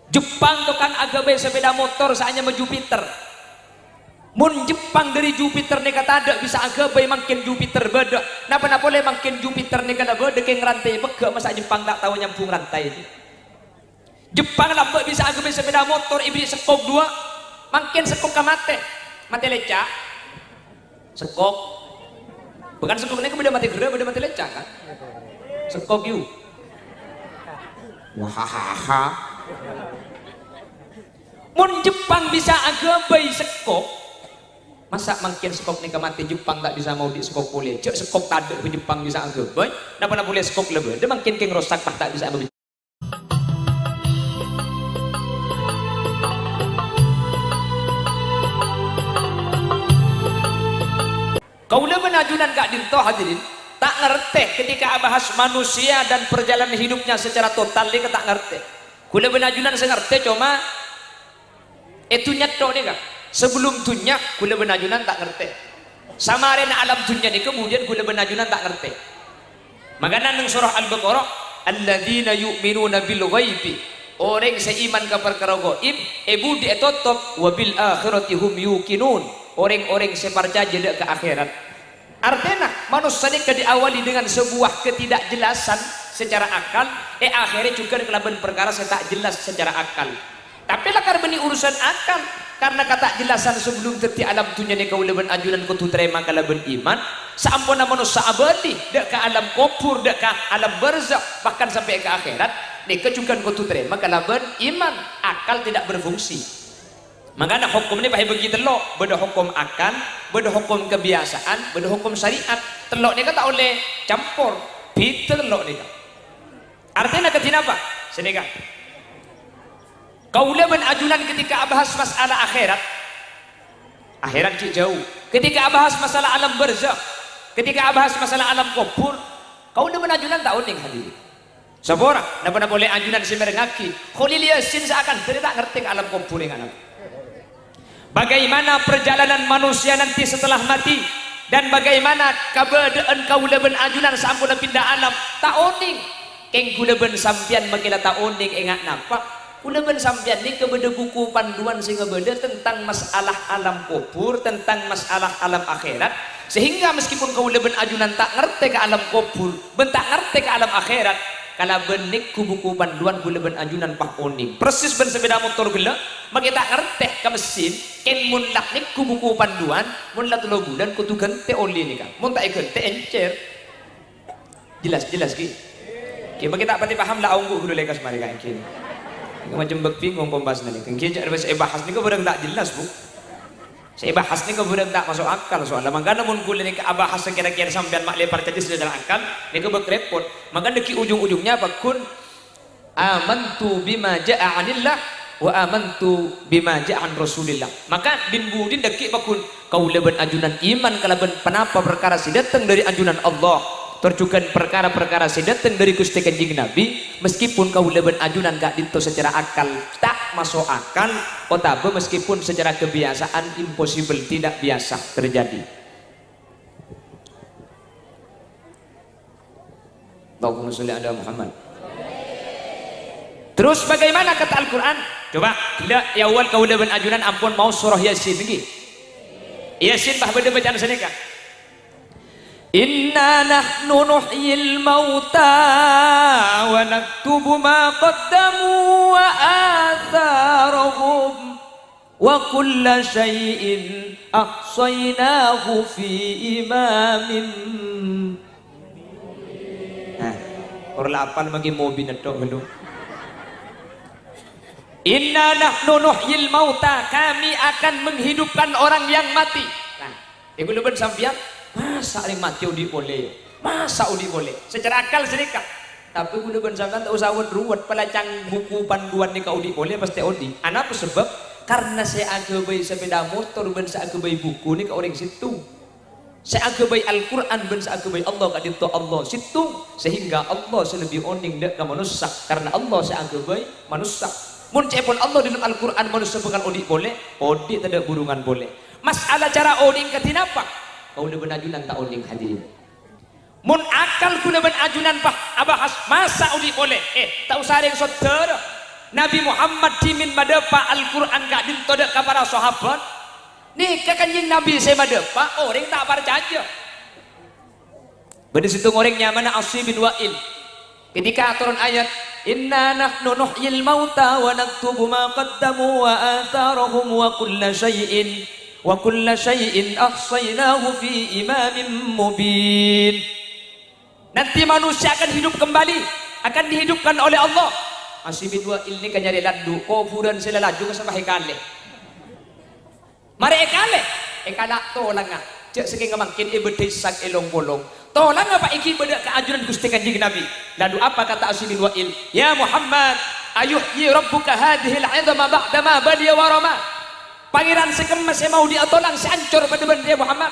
Jepang tukang agabe sepeda motor saanya sama Jupiter. Mun Jepang dari Jupiter nih kata ada bisa agabe makin Jupiter beda. Napa boleh makin Jupiter nih kata beda kayak ngerantai bega masa Jepang tak tahu nyambung rantai itu. Jepang lambat bisa agabe sepeda motor ibu sekok dua makin sekok kamate mati lecak sekok bukan sekok ini kemudian mati gerak beda mati lecak kan sekok you wahahaha mun Jepang bisa agabe sekok masa makin sekok nih mati Jepang tak bisa mau di sekok boleh cek sekok tadi ke Jepang bisa agabe napa boleh sekok lebih dia makin keng rosak tak bisa agabe. Kaula benajunan Kak Dinto hadirin tak ngerti ketika bahas manusia dan perjalanan hidupnya secara total dia tak ngerti. Kaula benajunan saya ngerti cuma itu nyato nih Kak. Sebelum dunia kaula benajunan tak ngerti. Sama arena alam dunia ini kemudian kaula benajunan tak ngerti. Makanya nang surah Al-Baqarah alladzina yu'minuna bil ghaibi orang seiman ke perkara gaib ibu dietotop wabil akhirati hum yuqinun orang-orang sepercaya jeda ke akhirat. Artinya manusia ini diawali dengan sebuah ketidakjelasan secara akal akhirnya juga kelaban perkara saya tak jelas secara akal. Tapi lakar beni urusan akal karena kata jelasan sebelum terti alam dunia ni kau leban ajunan kau tu terima kalaban iman saampuna manusia abadi dek ke alam kubur dek ke alam barzakh bahkan sampai ke akhirat ni kejukan kau tu terima kalaban iman akal tidak berfungsi. Makanya hukum ini pakai begitu telok, beda hukum akal, beda hukum kebiasaan, beda hukum syariat. Telok ni kata oleh campur, beda telok ni. Artinya ketina apa? Sini kan. Kaulah benajunan ketika bahas masalah akhirat, akhirat cik jauh. Ketika bahas masalah alam barzakh, ketika bahas masalah alam kubur, kaulah benajunan tak uning hadirin. Seborang, napa boleh ajunan si merengaki. Khalil Yasin seakan tidak ngerti alam kubur yang anak. Bagaimana perjalanan manusia nanti setelah mati dan bagaimana keberadaan kaula ben ajunan sampun pindah alam tak oning keng kula ben sampian makila tak oning ingat napa kula ben sampian ni kebeda buku panduan sing beda tentang masalah alam kubur tentang masalah alam akhirat sehingga meskipun kaula ben ajunan tak ngerti ke alam kubur ben tak ngerti ke alam akhirat kala benik ku buku panduan kula ben ajunan pah oning persis ben sepeda motor gila maka tak ngerti ke mesin ken mun lak nik ku buku panduan mun lak 3 bulan kudu ganti oli ni kan mun tak ganti encer jelas ki maka tak pati paham lah unggu kudu lekas mari kan kini macam bingung pembahas ni kan kini saya bahas ni kau berang tak jelas bu saya bahas ni kau berang tak masuk akal soalnya makanya mun kula ni bahas kira-kira sampean mak lepar jadi secara akal ni kau berkrepot maka deki ujung-ujungnya apa kun amantu bima ja'a anillah wa amantu bima ja'an rasulillah maka bin budin deki bakun kau leban ajunan iman kalaban penapa perkara si datang dari ajunan Allah terjukan perkara-perkara si datang dari Gusti Kanjeng Nabi meskipun kau leban ajunan gak dinto secara akal tak masuk akal otabe meskipun secara kebiasaan impossible tidak biasa terjadi. Allahumma sholli ala Muhammad. Terus bagaimana kata Al-Quran? Coba lihat ya awal kau leban ajunan ampun mau surah Yasin lagi. Yasin bah beda bacaan sedekah. Inna nahnu nuhyil mauta wa naktubu ma qaddamu wa atharahum wa kulla syai'in ahsaynahu fi imamin. Nah, orang lapal bagi mobil netok belum. Inna nahnu nuhyil mauta kami akan menghidupkan orang yang mati. Nah, ibu leban sampian masa yang mati udi boleh masa udi boleh secara akal sedekah tapi udah bensakan tak usah ruwet pelacang buku panduan ni kau udi boleh pasti udi anak sebab karena saya agabai sepeda motor ben saya agabai buku ni kau orang situ saya agabai Al-Quran ben saya agabai Allah kat itu Allah situ sehingga Allah selebih oning dek ke manusia karena Allah saya agabai manusia mun cepon Allah dalam Al-Quran manusia bukan udi boleh udi tidak burungan boleh masalah cara oning ketina apa kau leban ajunan tak oning hadirin mun akal ku leban ajunan bah abahas masa udi boleh tak usah ada yang saudara Nabi Muhammad dimin madepa Al-Quran kak dintodek ke para sahabat nih kanjing Nabi saya madepa orang tak percaya pada situ orangnya mana Asy bin Wa'il ketika turun ayat inna nahnu nuhyil mauta wa naktubu ma qaddamu wa atharahum wa kulla syai'in ahsaynahu fi imamin mubin. Nanti manusia akan hidup kembali, akan dihidupkan oleh Allah. Asy bin Wa'il ni kan nyari ladu kuburan sila ladu ka sampai kale mare ekale tolang ah cek saking makin ibedesak elong bolong tolang apa iki beda keajuran Gusti Kanjeng Nabi lalu apa kata Asy bin Wa'il ya Muhammad ayuhyi rabbuka hadhil 'idhama ba'da ma baliya warama pangeran sekemas saya mau dia tolang seancur pada dia Muhammad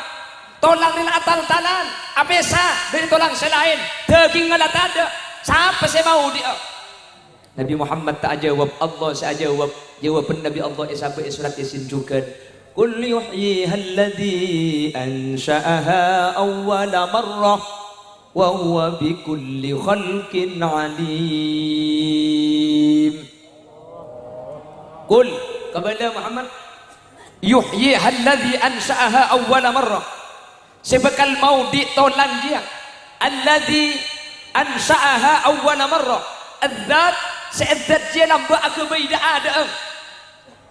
tolang rila atal talan apesa dari tolang selain daging ngalat ada siapa saya mau dia Nabi Muhammad tak jawab Allah saya jawab jawaban Nabi Allah sampai surat Yasin juga qul yuhyiha alladhi ansha'aha awwala marrah wa huwa bikulli khalqin alim qul kepada Muhammad yuhyiha alladhi ansha'aha awwala marrah sebekal mau ditolong dia alladhi ansha'aha awwala marrah adzat seedat dia nambah aku beda ada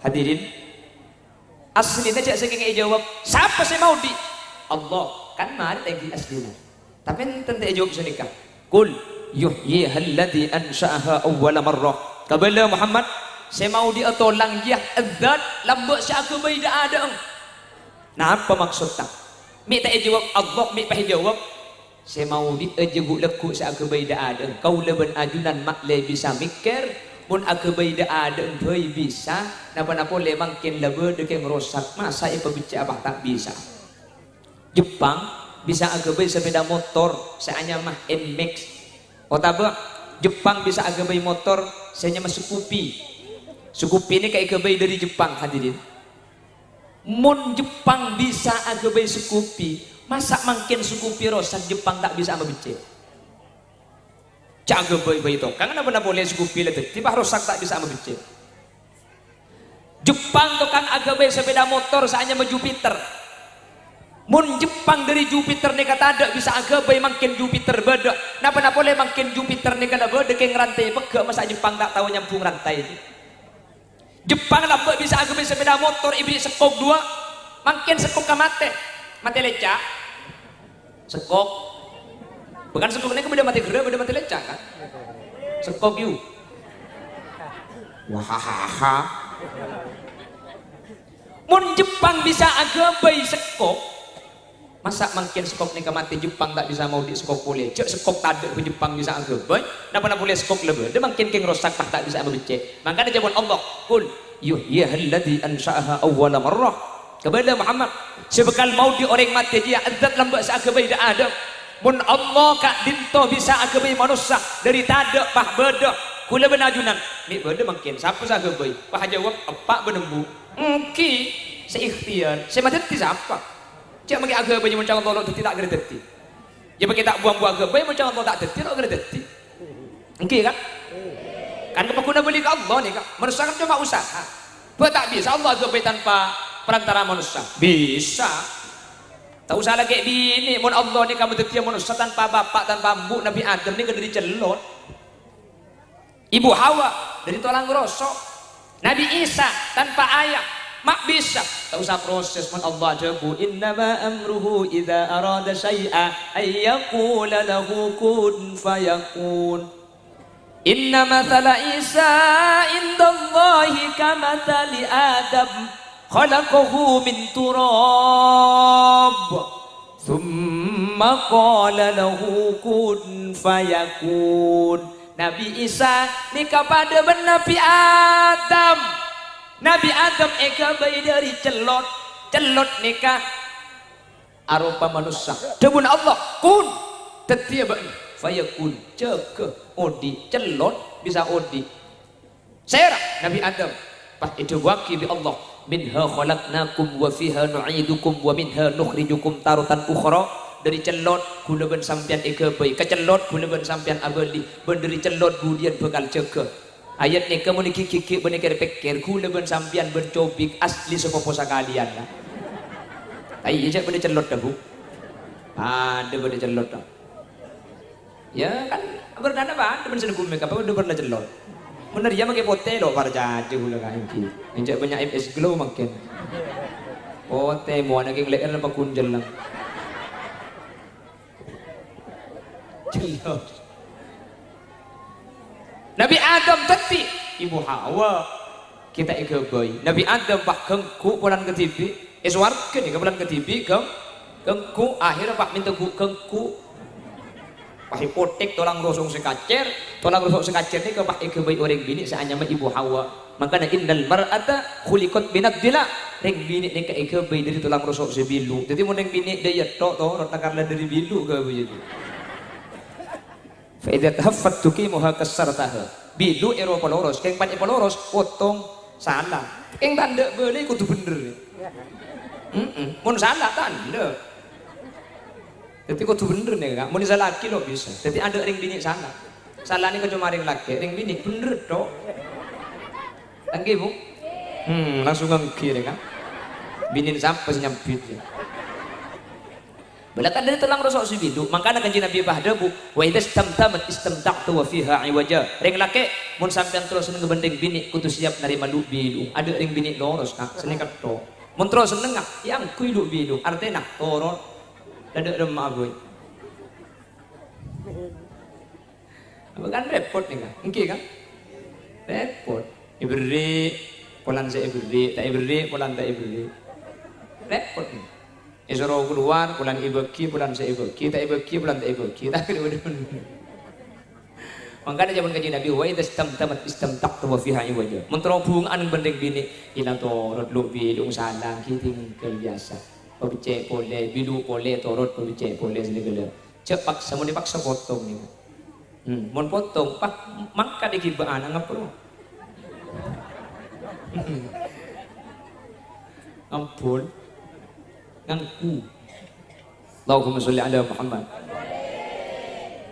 hadirin aslinya cak saking jawab siapa saya mau di Allah kan mari lagi aslinya tapi nanti jawab senikah kul yuhyiha alladhi ansha'aha awwala marrah kabala Muhammad saya mau dia tolong dia adzat lambak si aku beda ada nah apa maksudnya mi tak jawab Allah mi pah jawab saya mau diajegu leku sa aku beda ada kau leben ajunan mak le bisa mikir pun aku beda ada entoi bisa napa-napa le mangkin lebe deke ngerosak masa ipa bicara abah tak bisa Jepang bisa aku beli sepeda motor saya mah NMAX otaba Jepang bisa aku beli motor saya mah Scoopy ini kayak aku beli dari Jepang hadirin mun Jepang bisa aku beli Scoopy masa makin suku pirosan Jepang tak bisa membicik jaga bayi-bayi itu karena benar boleh suku pilih tiba rosak tak bisa membicik Jepang tuh kan agak bayi sepeda motor saatnya sama Jupiter mun Jepang dari Jupiter nih kata ada bisa agak bayi makin Jupiter beda napa boleh makin Jupiter nih kata beda kayak ngerantai pegak masa Jepang tak tahu nyambung rantai Jepang lah bisa agak bayi sepeda motor ibu sekok dua makin sekok kamate mati lecak sekok bukan sekok ini kemudian mati gera kemudian mati lecak kan sekok you wahahaha mun Jepang bisa agak bayi sekok masa makin sekok ini mati Jepang tak bisa mau di sekok boleh cek sekok tadi ke Jepang bisa agak bayi napa boleh sekok lebih dia makin keng rosak tak bisa membicik makanya jawab Allah kul yuhyiha alladhi ansha'aha awwala marrah kepada Muhammad sebekal mau di orang mati dia adzat lambak seakebai dah ada mun Allah kak dinto bisa akebai manusia dari tada pah beda kula benajunan ni beda makin siapa seakebai pah jawab apa benembu engki seikhtiar saya mati siapa cak magi akebai macam Allah tak tidak gede detik ya bagi tak buang-buang akebai macam Allah tak detik tak gede detik engki kan kan kepakuna beli ke Allah ni kak manusia kan cuma usaha buat tak bisa Allah akebai tanpa perantara manusia bisa tak usah lagi bini mun Allah ni kamu tetia manusia tanpa bapak tanpa ibu Nabi Adam ni dari celot ibu Hawa dari tulang rosok Nabi Isa tanpa ayah mak bisa tak usah proses mun Allah jabu innama amruhu idza arada syai'a ay yaqula lahu kun fayakun inna mathala Isa indallahi kamathali Adam khalaqahu min turab thumma qala lahu kun fayakun Nabi Isa ni kepada Nabi Adam eka bayi dari celot nikah arupa manusia debun Allah kun tetia bani fayakun ceke odi celot bisa odi serah Nabi Adam pas itu wakil Allah minha khalaqnakum wa fiha nu'idukum wa minha nukhrijukum taratan ukhra dari celot guna ben sampean eke bayi kecelot guna ben sampean abadi ben dari celot kemudian bekal jaga ayat ni kamu ni kiki bani kerpekir kula ben sampian ben cobik asli sepopo sakalian lah ai ijak bani celot dah bu ada bani celot dah ya kan berdana ba ada ben senegum apa udah pernah celot bener ya make pote lo para jaje kula ka inki ijak banyak MS glow makin pote mo naging leer na pakunjal lang celot Nabi Adam tadi Ibu Hawa kita ikebay Nabi Adam pak kengku bulan ketibi warga nih ke bulan ketibi kengku akhirnya pak minta kengku pak hipotek tolong rosong sekacer ini ke pak ikebay orang bini seanyama Ibu Hawa makanya innal mar'ata khuliqat binadila ring bini nih ke ikebay dari tulang rosok sebilu jadi mau ring bini dia tok toh rata karena dari bilu ke begitu Faidat hafat tuki moha kesartah bilu ero poloros keng pan poloros potong salah keng tanda boleh kudu bener mun salah tanda jadi kudu bener nih kak mun salah laki lo bisa jadi ada ring bini salah nih cuma ring laki ring bini bener dok tanggi bu langsung ngangkir kan bini sampai nyampit ya Balakan dari telang rosok si bidu, makanya kanji Nabi bahda bu, wa idza istamtamat istamta'tu wa fiha iwaja. Ring laki mun sampean terus seneng ngebendeng bini kudu siap narima lu bidu. Ada ring bini loros kak, seneng kato. Mun terus seneng yang kui lu bidu, artinya torot. Ada remah boy. Bukan repot nih kak, engki kan? Repot. Ibri, polan saya ibri, tak ibri, polan tak ibri. Repot nih. Isoro keluar, bulan ibeki, bulan seibeki, tak ibeki, bulan tak ibeki, tak bener-bener. Makanya zaman kaji Nabi, wa idza istamtamat istamta'tu wa fiha iwaja. Menterobung an bendeng bini, ilang torot lu bilung salang kiting biasa. Pabicek boleh, bilu boleh, torot pabicek boleh segala. Cepak sama dipaksa potong nih. Mon potong, pak maka dikibaan anggap perlu. Ampun. Ngangku Allahumma sholli ala Muhammad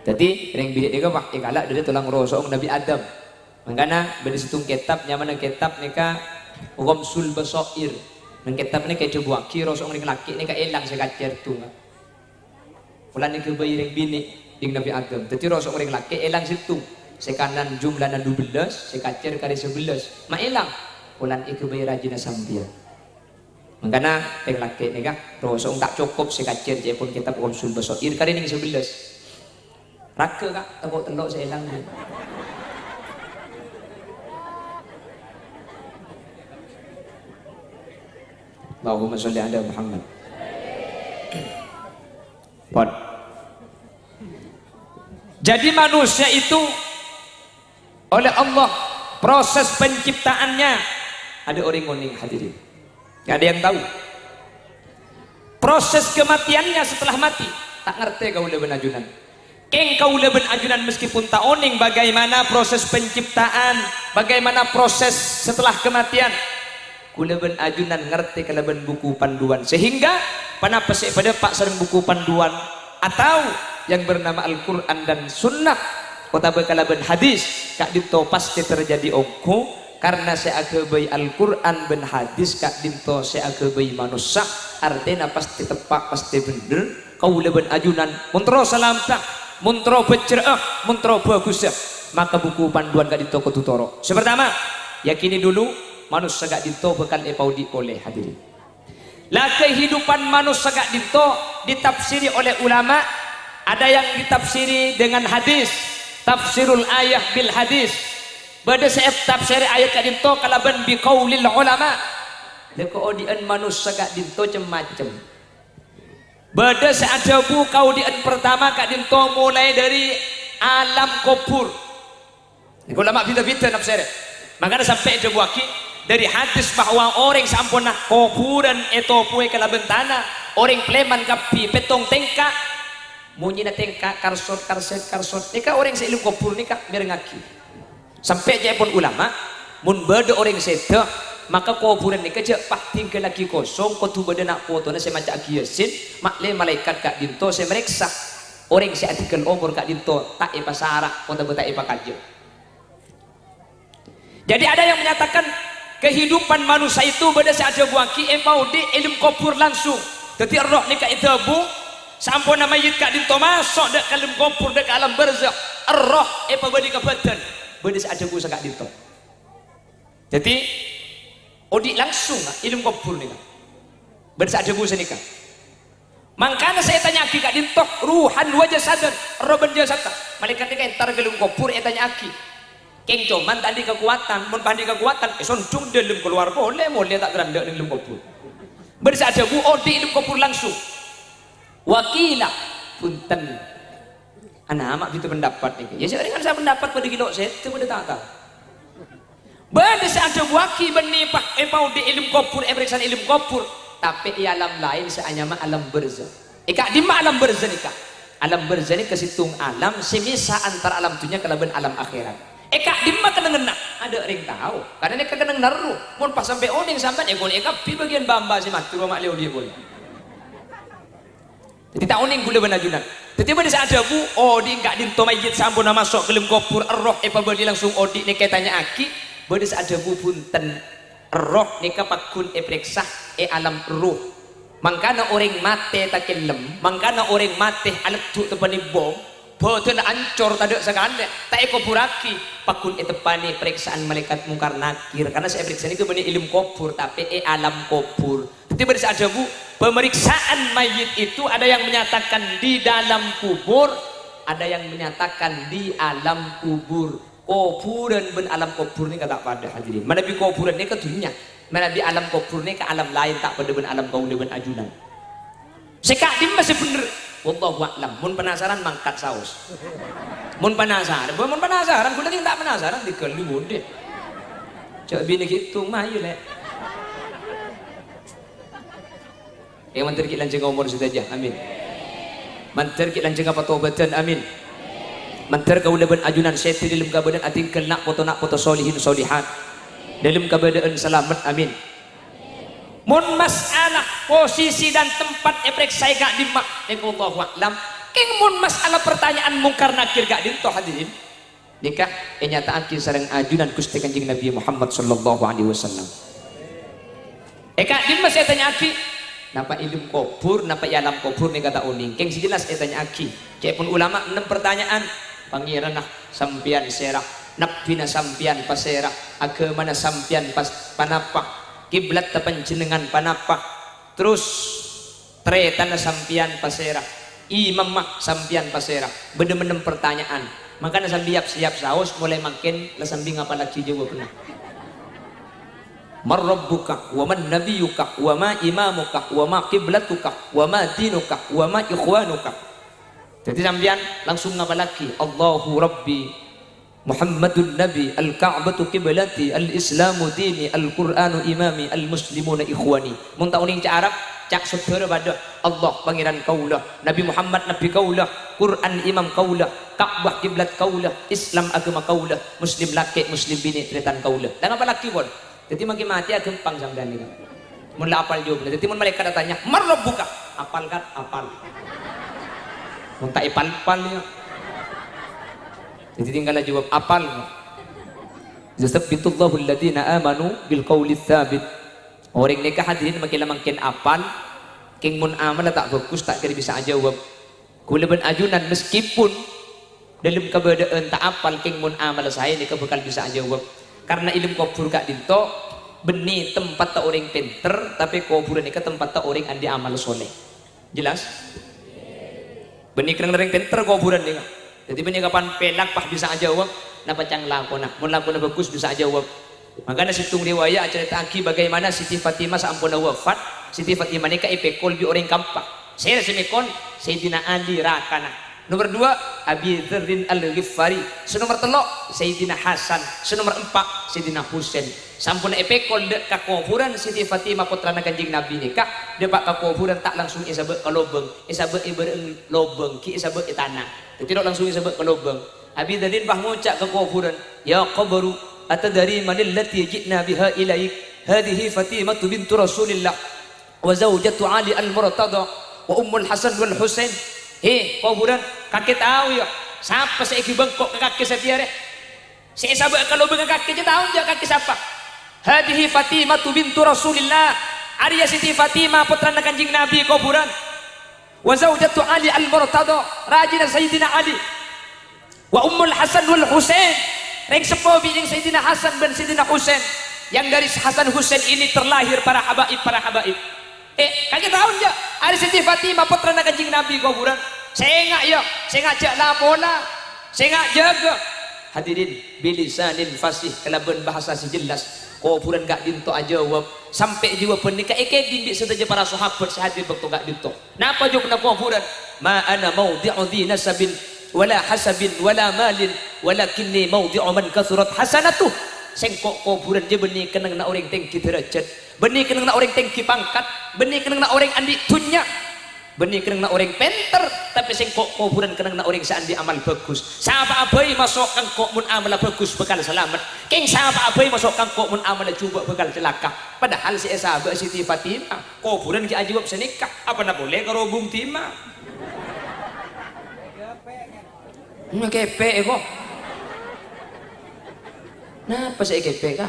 jadi ring bidik dia pak ikalak dari tulang rosok Nabi Adam makanya beri situng kitab nyaman kitab nika Ghamsul Basair nang kitab ni kayak coba ki rosok ning laki nika elang sekacer tu ulan nika bayi ring bini ding Nabi Adam jadi rosok ring laki elang situ sekanan jumlahna 12 sekacer kali 11 mak elang ulan ika bayi rajina sambil makanya yang laki ni kah rosong tak cukup sekacir je pun kita Ghamsul Basair kali ni 11 raka kak takut telok saya hilang ni Allahumma sholli ala Muhammad Pon. Jadi manusia itu oleh Allah proses penciptaannya ada orang ngoning hadirin gak ada yang tahu proses kematiannya setelah mati tak ngerti kau leben ajunan keng kau leben ajunan meskipun tak oning bagaimana proses penciptaan bagaimana proses setelah kematian kuleben ajunan ngerti keleben buku panduan sehingga panapasik pada pak sering buku panduan atau yang bernama Al-Quran dan Sunnah kota bekalaben hadis kak dito pasti terjadi ongko karena saya agebai Al-Quran ben hadis kak dinto saya agebai manusia artinya pasti tepat pasti bener kau leben ajunan muntro salam tak muntro becerah muntro bagus ya maka buku panduan kak dinto kututoro sepertama yakini dulu manusia kak dinto bekal epaudi oleh hadirin lah kehidupan manusia kak dinto ditafsiri oleh ulama ada yang ditafsiri dengan hadis tafsirul ayah bil hadis pada saat tafsir ayat kak dinto kalaban biqaulil ulama lekoodian manusia kak dinto macam-macam pada saat jabu kaudian pertama kak dinto mulai dari alam kubur ulama bida-bida tafsir makanya sampai jabu aki dari hadis bahwa orang sampun nak kuburan etopue kalaban tanah orang pleman kapi petong tengka munyi na tengka karsot nika orang seilu kubur nika merengaki sampai aja pun ulama mun beda orang seda maka kuburan ni kerja pak tinggal lagi kosong kau tu beda nak foto na saya macam yasin makle malaikat kak dinto saya meriksa orang saya artikel umur kak dinto tak ipa sarak kau tak tak ipa kaji Jadi ada yang menyatakan kehidupan manusia itu beda saja buaki mau di ilmu kubur langsung. Jadi roh ni ka itu bu sampun nama yit ka dinto masuk dek kalim kubur dek alam barzakh. Roh apa badi ka badan beda saja bu sakak dinto. Jadi odi langsung ilmu kubur ni. Beda saja bu senika. Makanya saya tanya aki kak dinto ruhan wajah sadar roh ben jasad. Malaikat ni ka entar kalim kubur tanya aki. Keng cuman tadi kekuatan, mun pandi kekuatan, soncung dalam keluar boleh tak geranda dalam kubur. Bersaja bu di dalam kubur langsung. Wakila punten. Anak amak itu pendapat ni. Ya saya dengan saya pendapat pada kilo saya itu pada tak tahu. Bersaja waki benipah mau di ilmu kubur, periksa ilmu kubur, tapi di alam lain seanyama alam barzakh. Ika di mana alam barzakh ni kak? Alam barzakh ni kesitung alam semisa antara alam dunia ke alam akhirat. Eka dimma kena ngena ada orang tahu karena mereka kena naruh mun pas sampai oning sampai ekon eka pi bagian bamba si mati rumah leo dia boleh jadi tak oning gula benajunan tiba-tiba di saat bu odi enggak dinto mayit sampun masuk ke dalam kubur roh apa beli langsung odi nek tanya aki bade saat bu punten roh nek pakun periksa alam ruh mangkana orang mate tak kelem mangkana orang mate alat tu tepani bom boten ancor tadak sakande tak eko puraki pakun etepani periksaan malaikat mungkar nakir karena saya periksa ini kebenar ilmu kubur tapi alam kubur jadi pada saat bu pemeriksaan mayit itu ada yang menyatakan di dalam kubur ada yang menyatakan di alam kubur kuburan ben alam kubur ini kata pada hadirin mana bi kuburan ini ke dunia mana bi alam kubur ini ke alam lain tak pada ben alam kaula ben ajunan sekadim masih bener wallahu a'lam mun penasaran mangkat saus mun penasaran kuda tak penasaran dikelu deh cak bini gitu mah ayo lek yang mantar kita lanceng umur saja amin mantar kita lanceng apa taubatan amin mantar kau leban ajunan syaitan dalam keadaan atingkel nak foto solihin solihat dalam keadaan selamat amin mun masalah posisi dan tempat periksa gak dimak wallahu a'lam keng mun masalah pertanyaan mungkar nakir gak dinto hadirin nikah nyataan sareng ajunan Gusti Kanjeng Nabi Muhammad sallallahu alaihi wasallam kak din masih tanya aki napa ilmu kubur napa alam kubur ni kata uning keng sejelas tanya aki cek pun ulama 6 pertanyaan pangeran nah sampian serah nabi na sampian paserah agama na sampian panapa kiblat panjenengan panapa terus tretan sampian pasera imamah sampian pasera bener-bener pertanyaan makanya sambiap siap saus mulai makin lesambing apa lagi jawabnya marrabbuka wa man nabiyuka wa ma imamuka wa ma kiblatuka wa ma dinuka wa ma ikhwanuka jadi sampian langsung ngapa lagi Allahu Rabbi Muhammadun Nabi, Al-Ka'batu Qiblati, Al-Islamu Dini, Al-Qur'anu Imami, Al-Muslimuna Ikhwani. Mun tak uning cak Arab, cak saudara pada Allah pangeran kaulah, Nabi Muhammad Nabi kaulah, Quran Imam kaulah, Ka'bah Qiblat kaulah, Islam agama kaulah, Muslim laki, Muslim bini tretan kaulah. Dan apa lagi pun? Jadi makin mati agak pang sampean ni. Mun la apal jawab. Jadi mun malaikat datanya, "Man rabbuka?" Apal kan? Apal. Mun tak ipal-pal ya. Jadi tinggal jawab apal. Yusabbitullahu alladhina amanu bil qawli tsabit. Orang nikah hadirin makin apal, king mun amal tak bagus tak kira bisa jawab. Kula ben ajunan meskipun dalam keadaan tak apal king mun amal saya nikah bakal bisa jawab. Karena ilmu kubur gak dinto benih tempat tak orang pinter tapi kuburan nikah tempat tak orang andi amal soleh. Jelas? Benih kena orang pinter kuburan nikah. Jadi benih kapan pelak pah bisa jawab, napa cang lakona, mun lakona bagus bisa jawab. Makanya situng riwayat cerita aki bagaimana Siti Fatimah sampun wafat, Siti Fatimah nikah ipekol bi orang kampak. Saya semikon Sayyidina Ali rakana. Nomor 2 Abi Dzarrin Al-Ghifari. Nomor 3 Sayyidina Hasan. Nomor 4 Sayyidina Husain. Sampun epekol dek ka kuburan Siti Fatimah putrana Kanjeng Nabi nikah, depak ka kuburan tak langsung isabek ka lobeng, isabek ibereng lobeng, ki isabek tanah. Tidak langsung isabek ke lubang. Abi Dzarrin bah ngucak ke kuburan, "Ya qabru, atadari manil lati ji'na biha ilaik? Hadhihi Fatimah bintu Rasulillah wa zawjatu Ali al-Murtada wa ummul Hasan wal Husain." Kuburan kakek tahu ya. Siapa saiki bengkok ke kaki setiare? Si sahabat kalau bengang kaki je tahu je kaki siapa? Hadihi Fatimah bintu Rasulillah. Arya Siti Fatimah putra Kanjeng Nabi kuburan. Wa zaujatu Ali al-Murtada, rajina Sayyidina Ali. Wa Ummul Hasan wal Husain. Reng sepo bining Sayyidina Hasan dan Sayyidina Husain. Yang dari Hasan Husain ini terlahir para habaib. Kaki tahu je? Arya Siti Fatimah putra Kanjeng Nabi kuburan. Saya ngajak lapola. Saya ngajak jaga. Hadirin bilisanin fasih kelaban bahasa sejelas kuburan gak dinto aja jawab sampai jiwa pernikah ekeding di setaja para sahabat sehadir waktu gak dinto napa jok na kuburan ma ana mawdi'u dhi nasabin wala hasabin wala malin walakinni mawdi'u man kathurat hasanatuh sengkok kuburan je benih kenang na orang tengki derajat benih kenang na orang tengki pangkat benih kenang na orang andi tunya benih kenang na orang penter tapi sengkok kuburan kenang na orang seandi amal bagus siapa abai masuk kangkok mun amal bagus bekal selamat keng siapa abai masuk kangkok mun amal coba bekal celaka padahal si sahabat Siti Fatimah kuburan ki ajib senikah apa na boleh karo bung timah kepe kok napa saya kepe kah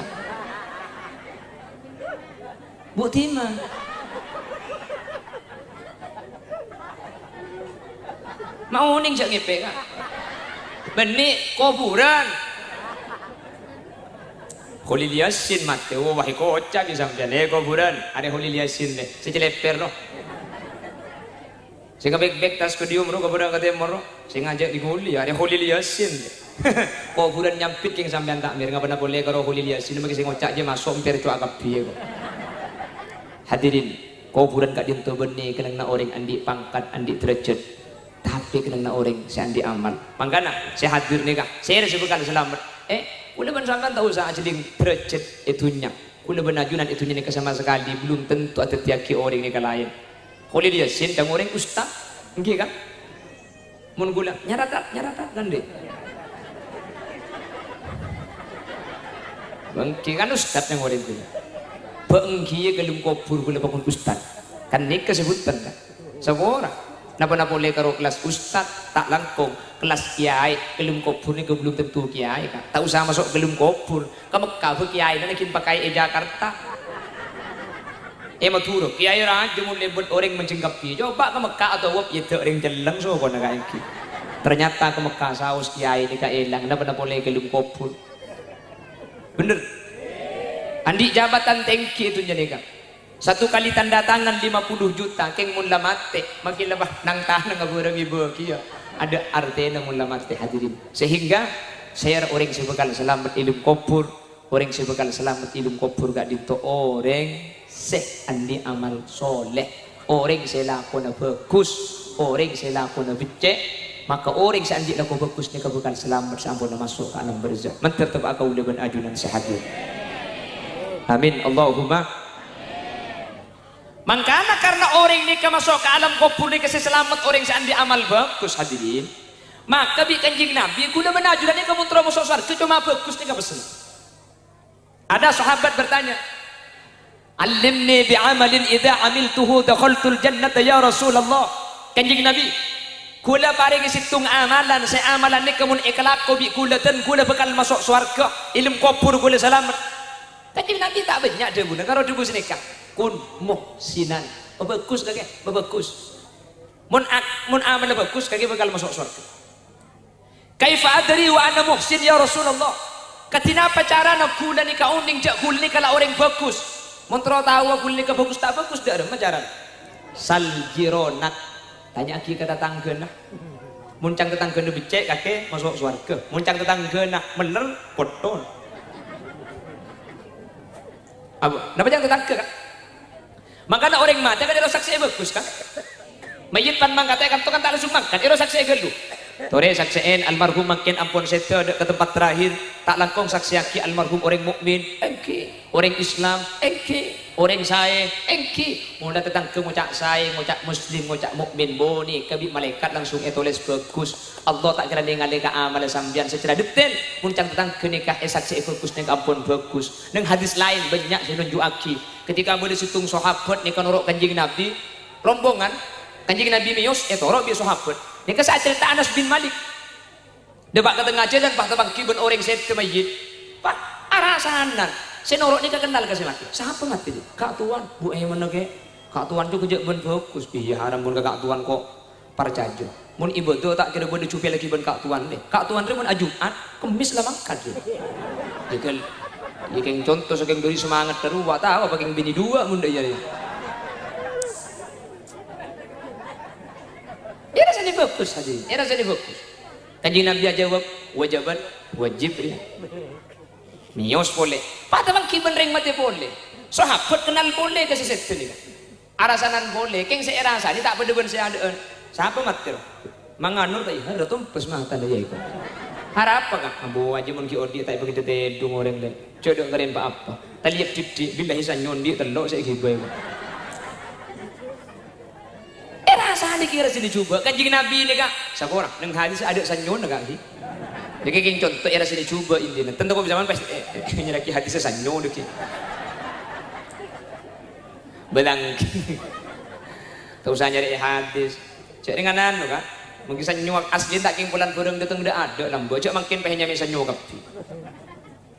Bu Timah mau ning jak ngepe kan benih kuburan Kholil Yasin mate wahai kocak di sampean kuburan ada Kholil Yasin deh seceleper loh sing bek tas podium ro kuburan katanya moro sing ngajak di Kholil ada Kholil Yasin kuburan nyampit king sampean takmir enggak pernah boleh karo Kholil Yasin bagi sing ngocak je masuk emper cuak kapi kok hadirin kuburan gak dinto benih kenang na orang andi pangkat andi derajat tapi kena orang saya andi amal makanya saya hadir nih kak saya disebutkan selamat udah bersangkan tahu saya jadi derajat itunya udah benajunan itunya nih sama sekali belum tentu ada tiaki orang nih lain Kholil Yasin dan orang ustaz enggak kan mun gula nyaratat kan deh bangki kan ustaz yang orang itu bangki gelum kubur gula bangun ustaz kan nih kesebutan kan seorang napa boleh karo kelas ustad tak langkung kelas kiai gelum kubur ni belum tentu kiai kan tak usah masuk gelum kubur ke Mekah kiai nanti pakai Jakarta maturo kiai raja mulai buat orang mencengkapi coba ke Mekah atau wap ya orang jeleng so kau nak ternyata ke Mekah saus kiai ni kailang napa boleh gelum kubur bener andi jabatan tengki itu jadi kan satu kali tanda tangan 50 juta keng mula mate makin lebah nang tahan ngaburang ibu kia ada artinya mula mate hadirin sehingga saya orang sebekal selamat ilmu kubur orang sebekal selamat ilmu kubur gak dito orang andi amal soleh orang selakona bagus orang selakona becek maka orang seandi laku bagus ni kabukal selamat sampun masuk ke alam barzakh mentertep akau leban ajunan sehadir amin Allahumma makanya karena orang ini masuk ke alam kubur ini kasih selamat orang seandi amal bagus hadirin maka bi Kanjeng Nabi guna menajurannya kamu terus masuk surga cuma bagus nih pesan ada sahabat bertanya alimni bi amalin idza amiltuhu dakhaltul jannata ya Rasulullah Kanjeng Nabi kula paring situng amalan saya amalan ni kamu ikhlak ko bi kula dan kula bakal masuk surga ilmu kubur kula selamat Kanjeng Nabi tak banyak dia guna karo dubu senikah kun muhsinan bagus kage bagus mun amal bagus kage bakal masuk surga kaifa adri wa ana muhsin ya Rasulullah katina apa cara nak kula ni ka uning jak kul ni kala orang bagus mun tro tahu kul ni ka bagus tak bagus dak ada cara sal jironak tanya aki kata tanggeuna mun cang tetanggeuna becek kage masuk surga mun cang tetanggeuna bener potong apa napa cang tetangga makanya orang mati kan ero saksi bagus kan mayit pan mangkatakan tu kan tak langsung makan ero saksi gelu tore saksiin almarhum makin ampun seto ke tempat terakhir tak langkung saksi aki almarhum orang mukmin engki orang Islam engki orang saya engki mula tentang ngucak saya ngucak muslim ngucak mukmin boni kebi malaikat langsung tulis bagus Allah tak kira ningali ka amal sambian secara detail muncang tentang kenikah saksi bagus ning ampun bagus nang hadis lain banyak sinunjuk aki ketika boleh situng sahabat ni kan orok Kanjeng Nabi rombongan Kanjeng Nabi miyos orok bi sahabat ni ka sa cerita Anas bin Malik Depak ke tengah jalan pak tebang kibun orang set ke masjid. Pak arasanan. Senorok ni kenal ke mati. Siapa mati dia? Kak tuan, bu mana ke? Kak tuan tu kerja ben fokus. Iya haram pun kak tuan kok parjajo. Mun ibu tu tak kira boleh cuci lagi ben kak tuan deh. Kak tuan tu mun Jumat, kemis lah makan tu. Jadi yang contoh saking dari semangat terus, wak tahu apa yang bini dua mun dah jadi. Ya rasanya fokus saja. Ya rasanya fokus. Kanjeng Nabi jawab, wajiban, wajib ya. Mios boleh. Pak tabang kiban ring mati boleh. Sahabat kenal boleh ke seset ni. Arasanan boleh. Keng saya rasa ni tak berdeban saya ada. Siapa mati? Manganur tak iya. Ada tumpes mah tanda ya itu. Harap apa kak? Ambo aja mun ki odi tak begitu tedung orang lain. Coba keren pak apa? Taliap cipti billahi sanyon dia telok saya gibai. Rasa ni kira sini coba. Kanjeng Nabi ni kak. Siapa orang? Neng hadis ada sanyon kak ni. Jadi kayak contoh era sini coba ini. Tentu kau zaman pasti nyeraki hati sesanyo dek. Belang. Tak usah nyari hadis. Cek dengan anu kan. Mungkin sanyo asli tak kimpulan burung datang dah ada lambo. Cek makin pehnya sanyo kapi.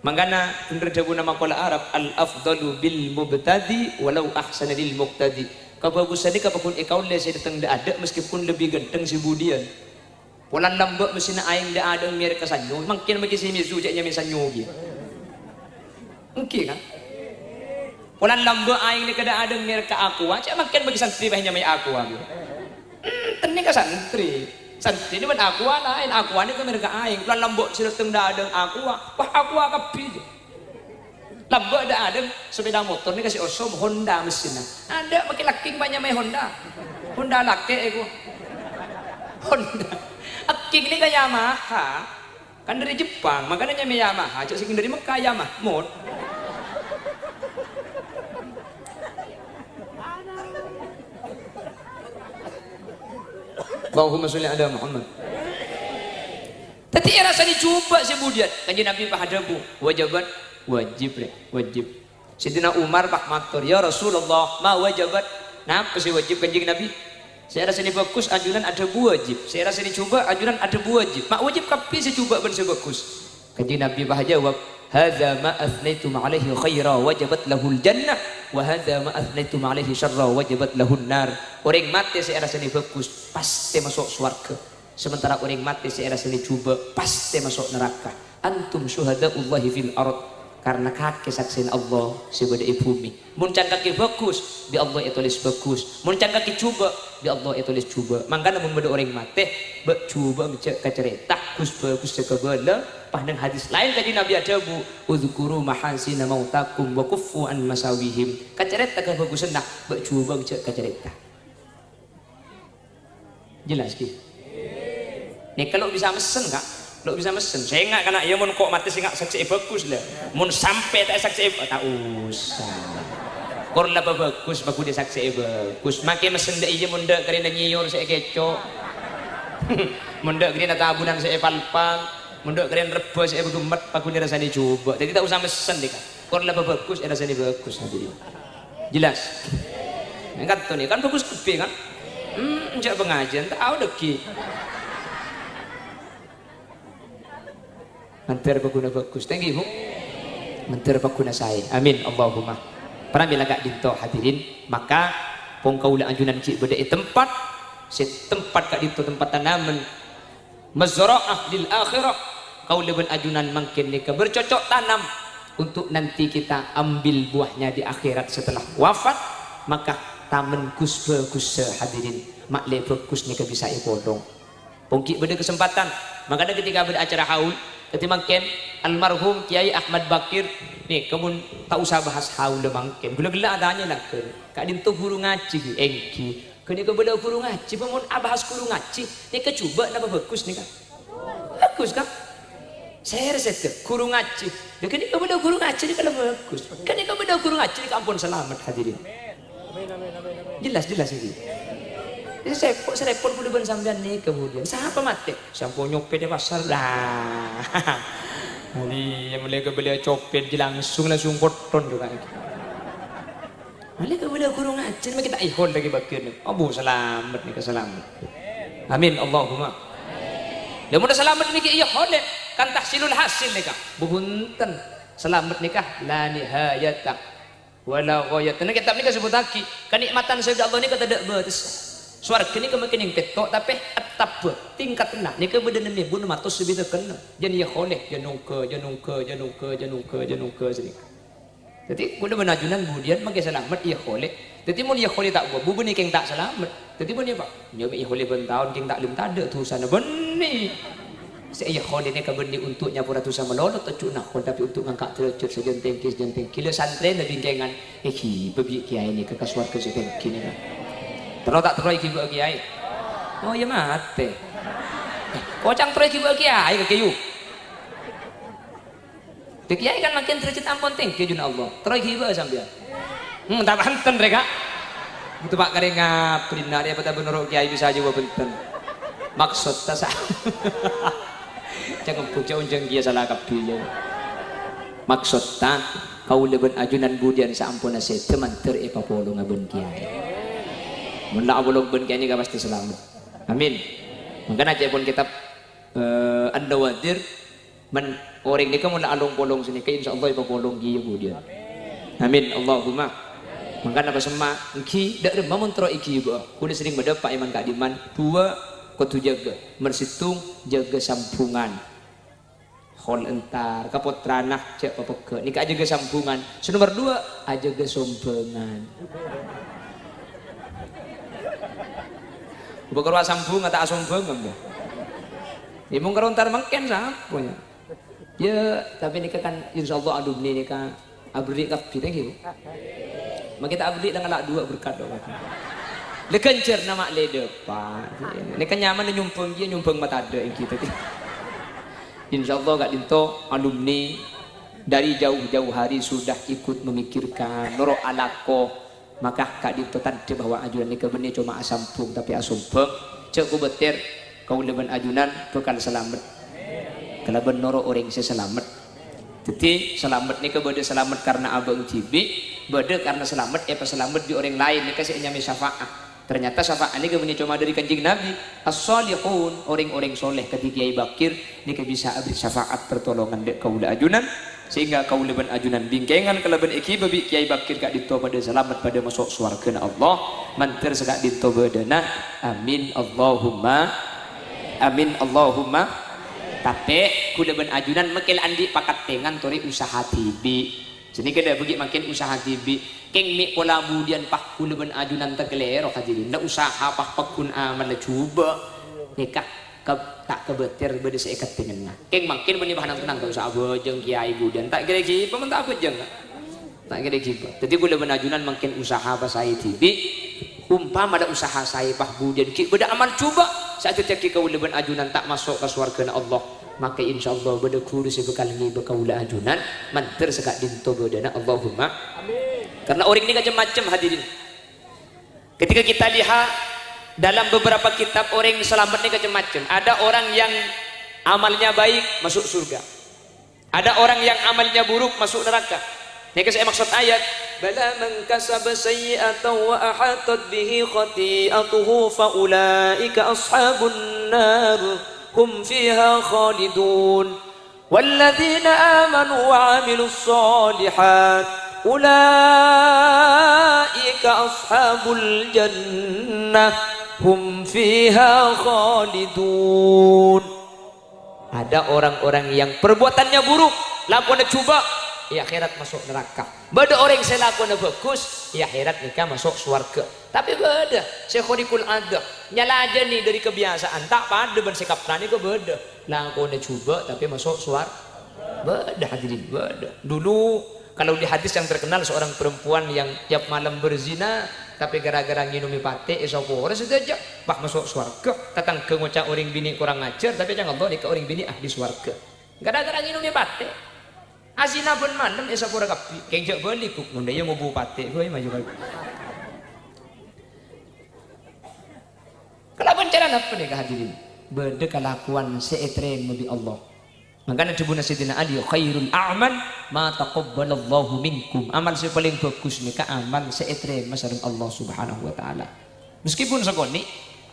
Mangana bener jabu nama kola Arab al afdalu bil mubtadi walau ahsana lil muqtadi. Kebagusan ni kapapun ikau le saya datang dah ada meskipun lebih ganteng si budian. Polan lambak mesin aing dah ada mir kesanyo, makin bagi si mizu jaknya misanyo dia. Mungkin kan? Polan lambak aing ni kada ada mir ke aku, cak makin bagi santri bahnya mai aku dia. Teni ke santri. Santri ni mana aku lain, aku ni ke mir ke aing. Polan lambak si datang dah ada aku, wah aku kapi. Lambak dah ada sepeda motor ni kasih osom Honda mesinnya. Ada makin laki banyak mai Honda. Honda laki aku. Honda. Aking ini ke Yamaha kan dari Jepang, makanya nyame Yamaha, cok sing dari Mekah Yamaha mod. Allahumma sholli ala Muhammad. Tadi rasa dicoba sebudian kanjeng Nabi pak hadabu wajibat wajib. Sidina Umar pak matur ya Rasulullah ma wajibat. Nah apa sih wajib kanjeng Nabi? Saya rasa ini bagus, anjuran ada wajib. Saya rasa ini coba, anjuran ada wajib. Mak wajib tapi saya coba ben bagus. Kanjeng Nabi bah jawab, "Hadza ma athnaitum alaihi khaira wajabat lahul jannah wa hadza ma athnaitum alaihi syarra wajabat lahun nar." Orang mati saya rasa ini bagus, pasti masuk surga. Sementara orang mati saya rasa ini coba, pasti masuk neraka. Antum syuhadaullahi fil ard. Karena kaki saksiin Allah sebagai bumi. Muncan kaki bagus, bi Allah tulis bagus. Muncan kaki coba, bi Allah tulis coba. Mangkana membeda orang mati, coba mencek kacerita bagus sekebala. Pandang hadis lain tadi Nabi ada bu, udzkuru mahasina mautakum wa kuffu an masawihim. Kacerita ke bagus nak, coba mencek kacerita. Jelas ki? Nih kalau bisa mesen kak. Lo bisa mesen, saya enggak kena ya mun kok mati sih enggak saksi bagus lah. Mun sampai tak saksi tak usah. Kor lah bagus dia saksi bagus. Makin mesen dah iya mun dak kerana nyiur saya kecok. Mun dak kerana tabunan saya palpal. Mun dak kerana reba saya begemet bagus dia rasanya coba. Jadi tak usah mesen deh kan. Kor lah bagus rasanya bagus nanti. Jelas. Enggak tuh nih kan bagus kepi kan. Enjak pengajian tahu deki. Mentir berguna bagus, thank you. Mentir berguna saya, amin Allahumma. Pernah bila gak dinto hadirin, maka pongkaulah anjunan cik berdai tempat, setempat gak dinto tempat tanaman, mazra'ah lil akhirah. Kau lebih anjunan makin nika bercocok tanam untuk nanti kita ambil buahnya di akhirat setelah wafat. Maka taman kus bagus hadirin, mak le bagus nika bisa ipodong. Pongki berde kesempatan, makanya ketika beracara haul. Ketika makin almarhum Kiai Ahmad Bakir nih kamu tak usah bahas haul dah makin gula-gula adanya lah ke kak dintu guru ngaji engki kini kau beda guru ngaji pemun abahas guru ngaji nih kecuba nama bagus nih kan bagus kan saya rasa tu guru ngaji kini kau beda guru ngaji nih kalau bagus kini kau beda guru ngaji nih ampun selamat hadirin jelas ini. Jadi saya repot puluhan sampean nih kemudian siapa mati? Siapa nyopet di pasar dah. Ini yang mulai beli copet langsung koton juga. Mulai beli kurung aja, kita ihol lagi bakir nih. Abu selamat nih keselamat. Amin Allahumma. Lamun selamat niki iya kholeh kan tahsilul hasil nikah. Buhunten selamat nikah la nihayata wala ghayat. Nek kitab nikah sebutake kenikmatan sayyidah Allah nikah tidak batas. Swarga nikah makin yang petok tapi atap tingkat nah nikah bedene ne bun matus sebita kena. Jan iya kholeh janungke sini. Jadi kudu menajunan kemudian makin selamat iya kholeh. Jadi mun iya kholeh tak buat bubu nikah tak selamat. Jadi mun iya Pak, nyoba iya kholeh ben tahun king tak lim tak ada tulisan benih. Saya kholeh ni kabeni untuknya pura tu sama lolot tu nak khol tapi untuk ngangkat derajat sejenteng kilo santren dan bingkengan babi kiai ni ke kasuar ke sejenteng ni terus tak terus ibu kiai oh ya mate kocang terus ibu kiai ke kayu kiai kan makin derajat ampun tinggi jun Allah terus ibu sambil tak banten mereka itu pak kare ngaprin dia pada bener kiai bisa aja benten maksud tak sah jangan bukti unjang dia salah kapinya maksud tak kau leben ajunan budian saampuna se teman terepa polo ngaben kiai mun la bolong ben kiai ni pasti selamat amin makanya aja pun kitab an-nawadir men orang ni kamu la along polong sini ke insyaallah ipa polong gieu budian amin Allahumma makanya apa sema engki dak remam tro iki ba kudu sering bedepak iman kadiman dua kudu jaga mersitung jaga sambungan hol entar kapot ranah cek papeke nikah jaga sambungan nomor 2 aja jaga sombengan bukan sambung atau asombengan ya mung karo entar mangken sapunya ya tapi nikah kan insyaallah alumni nikah abri kabeh gitu makita abri dengan 2 berkat doa lekencer nama le depan ini kan nyaman nyumpeng dia nyumpeng mata ada yang kita insyaallah gak dinto alumni dari jauh-jauh hari sudah ikut memikirkan noro alako maka gak dinto tadi bahwa ajunan nikah benih cuma asampung tapi asumpeng cek ku betir kau leban ajunan bekal selamat kalau noro orang selamat jadi selamat nikah beda selamat karena abang cibi beda karena selamat selamat di orang lain nikah senyami syafaat. Ternyata syafaat ini kemudian cuma dari kanjeng Nabi as-salihun orang-orang soleh ketika Kiai Bakir ini bisa abri syafaat pertolongan dek kaula ajunan sehingga kaula ben ajunan bingkengan kalaban iki babi Kiai Bakir kak dito pada selamat pada masuk swarga Allah manter sekak dito bedana amin Allahumma tapi kuda ben ajunan mekil andi pakat tengan tori usaha tibi sini kada bagi makin usaha tibi keng mi pola budian pak kula ben ajunan tegelero hadirin ndak usaha pak pakun amal coba nikah tak kebetir bede seikat dengan keng makin beni bahan tenang tak usah bejeng kiai budian tak kira ki pementah bejeng tak kira ki jadi kula ben ajunan makin usaha pas saya tibi umpama ada usaha saya pak budian ki beda amal coba saat itu kau ben ajunan tak masuk ke surga Allah maka insyaallah beda kudu sebekal ni bekaula ajunan manter sekak dinto bedana Allahumma amin karena orang ini macam-macam hadirin ketika kita lihat dalam beberapa kitab orang selamat ini macam-macam ada orang yang amalnya baik masuk surga ada orang yang amalnya buruk masuk neraka ini saya maksud ayat bala man kasaba sayyi'atan wa ahatat bihi khati'atuhu fa ulaika ashabun nar hum fiha khalidun walladzina amanu wa 'amilus shalihat ulaika ashabul jannah hum fiha khalidun ada orang-orang yang perbuatannya buruk lakukan coba ya akhirat masuk neraka beda orang yang lakukan bagus ya akhirat nikah masuk surga tapi beda sekhorikul adah nyala aja nih dari kebiasaan tak pada ben sikap tani ke beda lakukan coba tapi masuk surga beda hadirin beda dulu kalau di hadis yang terkenal seorang perempuan yang tiap malam berzina tapi gara-gara nginumi pate esok saja bah masuk surga datang ke ngocak orang bini kurang ajar tapi jangan Allah nikah orang bini ahli surga gara-gara nginumi pate asina pun malam esok pura kapi kejak balik kuk nunda yang ngobu pate gue maju kali kalau pencarian apa nih hadirin beda kelakuan seetrem nabi Allah makanya dibuna Sayyidina Ali khairul a'mal ma taqabbalallahu minkum amal yang paling bagus nih amal seetrem masaring Allah subhanahu wa ta'ala meskipun sekoni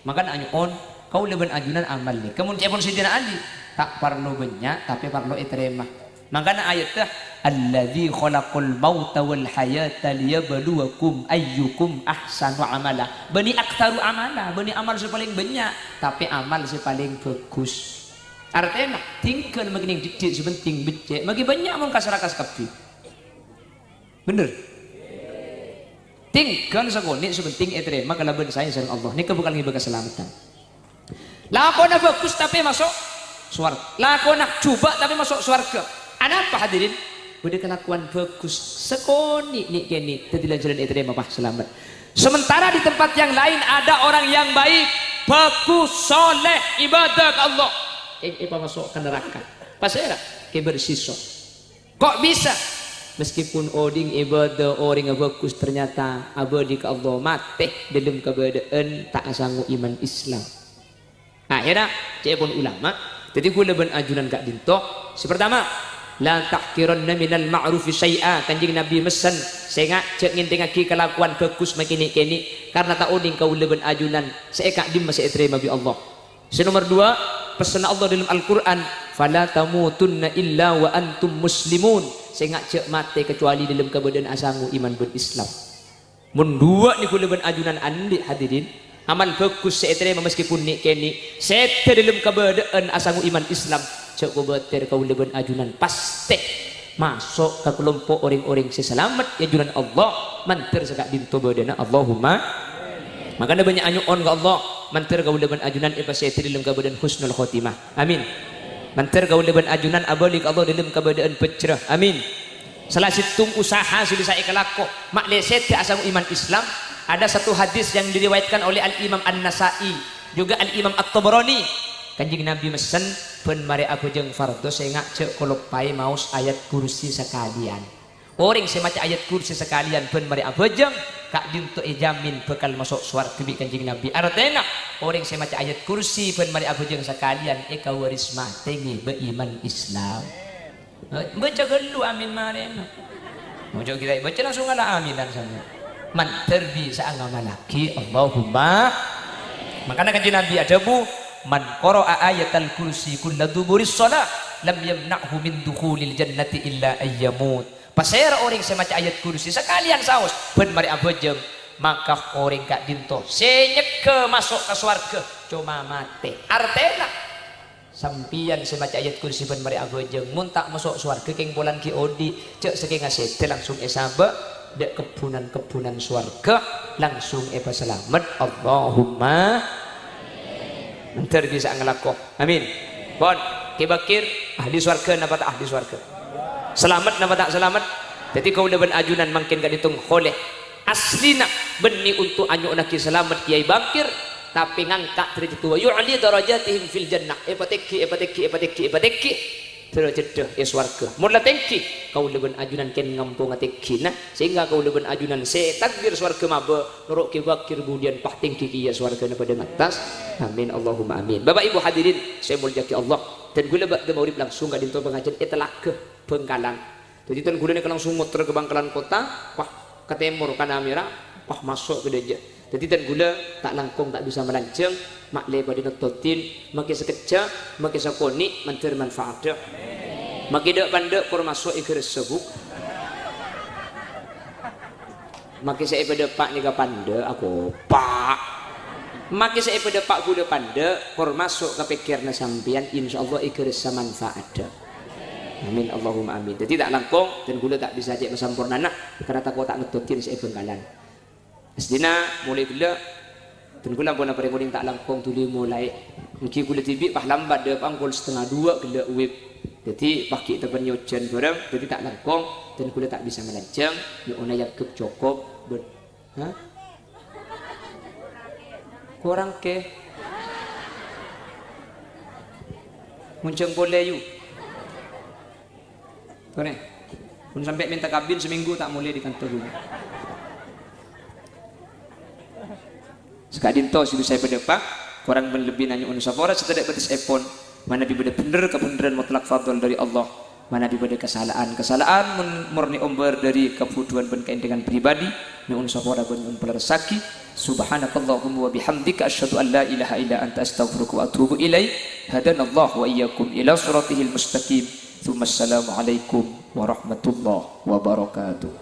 makanya anyuon kau leben ajunan amal nih kemudian pun sidina Ali tak perlu banyak tapi perlu iterima makanya ayatnya alladzi khalaqal mauta wal hayata liyabluwakum ayyukum ahsanu amala bani aktsaru amala bani amal paling banyak tapi amal paling bagus artinya tinggal makin didik sebenting becek makin banyak mau kasarakas kabeh bener tinggal segoni sebenting iterima kalaban saya sareng Allah ini bukan ngibaga keselamatan lakona bagus tapi masuk surga lakona coba tapi masuk surga ada apa hadirin udah kelakuan bagus sekoni nih kini tidak jalan iterima pak selamat sementara di tempat yang lain ada orang yang baik bagus soleh ibadah ke Allah masuk ke neraka pasera kebersisa kok bisa meskipun oding ibadah orang yang bagus ternyata abadi ke Allah mati dalam keberadaan tak sanggup iman Islam akhirnya cek pun ulama jadi gue leban ajunan kak dinto sepertama la tahkiranna minal ma'rufi syai'a kanjing Nabi mesen saya cek ngintengaki kelakuan bagus makini kini karena tak oding kau leban ajunan saya kak dim masih terima bi Allah nomor 2 pesan Allah dalam Al-Quran fala tamutunna illa wa antum muslimun saya cek mati kecuali dalam keberadaan asangu iman berislam mun dua ni kuleban ajunan andi hadirin amal bagus saya terima meskipun ni kini saya dalam keberadaan asangu iman Islam cek kubatir kau leban ajunan pasti masuk ke kelompok orang-orang seselamat ajunan Allah mantir sekak dinto badana Allahumma makanya banyak anyuon ke Allah mantir kau leban ajunan saya dalam keberadaan husnul khotimah amin mantir kau leban ajunan abali ke Allah dalam keberadaan pecrah amin salah situng usaha sudah saya kelako mak leset asal iman Islam ada satu hadis yang diriwayatkan oleh Al-Imam An-Nasai juga Al-Imam At-Tabrani kanjing Nabi mesen pen mari aku jeung fardo saya ngacek kolopai maus ayat kursi sekalian orang saya maca ayat kursi sekalian pen mari aku jeung kak dinto jamin bekal masuk surga bi kanjing Nabi artinya orang saya maca ayat kursi pen mari aku jeung sekalian eka waris mati beriman Islam baca gelu amin marena mau kita baca langsung ala aminan sama man terbisa ngamalaki Allahumma makanya kanjeng Nabi ada bu man qara'a ayatal kursi kulla duburis shalah lam yamna'hu min dukhulil jannati illa ayyamut pasera orang saya maca ayat kursi sekalian saus ben mari abojeng maka orang kak dinto senyeke masuk ke surga cuma mati artena sampian saya maca ayat kursi ben mari abojeng mun tak masuk surga keng bolan ki odi cek saking ngasete langsung esaba dek kebunan surga langsung eba selamat Allahumma nanti bisa ngelakok amin bon kibakir ahli surga napa tak ahli surga selamat napa tak selamat jadi kau leban ajunan makin gak ditung oleh aslina beni untuk anyu naki selamat kiai bakir tapi ngangkat derajat tua yu'li darajatihim fil jannah epateki terjedah surga mula tengki kau leban ajunan ken ngampung ateki nah sehingga kau leban ajunan se takbir surga maba nuruk kibakir kemudian pah tengki kiai surga pada atas amin Allahumma amin Bapak Ibu hadirin saya mulyaki Allah dan gula bak maurib langsung gak dinto pengajian itulah ke Bengkalan jadi tan gula ni langsung muter ke Bangkalan kota wah ke timur kana merah wah masuk ke deja jadi tan gula tak langkung tak bisa melanceng mak le pada netotin makin sekejap makin sakoni mantir manfaat makin dak pandek kur masuk ikir sebuk makin saya pada pak ni ka pande aku pak makin saya pada pak gula pande kur masuk ke pikirna sampian insyaallah ikir manfaat amin Allahumma amin jadi tak langkung dan gula tak bisa cek masampurna nak karena tak tak ngetotin saya Bengkalan asdina mulai gula dan gula pun apa yang tak langkung tuli mulai mungkin gula tibi pah lambat dia pangkul 1:30 gula web jadi pakai tepen nyojan bareng jadi tak langkung dan gula tak bisa melancang nyona yang cukup ha kurang ke muncung boleh yuk kone pun sampai minta kabin seminggu tak mulai di kantor dulu sekadin to sudah saya berdepak kurang lebih nanya unsafora setelah batas epon mana bener-bener kebenaran mutlak fadl dari Allah mana pada kesalahan murni umbar dari kebutuhan berkaitan dengan pribadi nun sapora nun pelasaki subhanakallahumma wa bihamdika asyhadu an la ilaha illa anta astaghfiruka wa atubu ilaik hadanallahu wa iyyakum ila siratihil mustaqim tsumma assalamu alaikum warahmatullahi wabarakatuh.